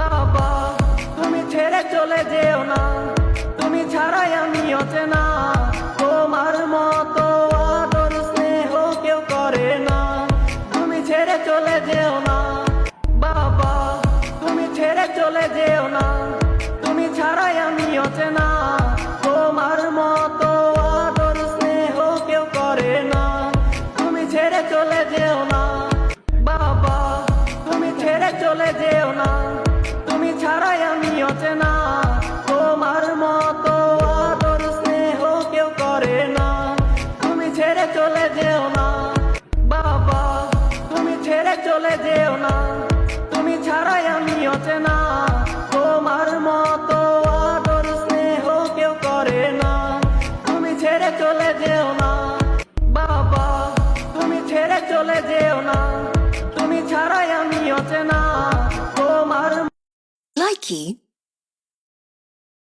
বাবা তুমি ছেড়ে চলে যেও না, তুমি ছাড়াই আমি অচেনা। তোমার মতো আদর স্নেহ কেউ করে না, তুমি ছেড়ে চলে যেও না। বাবা তুমি ছেড়ে চলে যেও না, তুমি ছাড়াই আমি অচেনা। তোমার মতো আদর স্নেহ কেউ করে না, তুমি ছেড়ে চলে যেও না। বাবা তুমি ছেড়ে চলে যেও না, তুমি ছাড়াই আমি অচেনা। তোমার মতো আদর স্নেহ কেউ করে না, তুমি ছেড়ে চলে যেও না। বাবা তুমি ছেড়ে চলে যেও না, তুমি ছাড়াই আমি অচেনা। তোমার মতো আদর স্নেহ কেউ করে না, তুমি ছেড়ে চলে যেও না। বাবা তুমি ছেড়ে চলে যেও না, তুমি ছাড়াই আমি অচেনা। তোমার Likey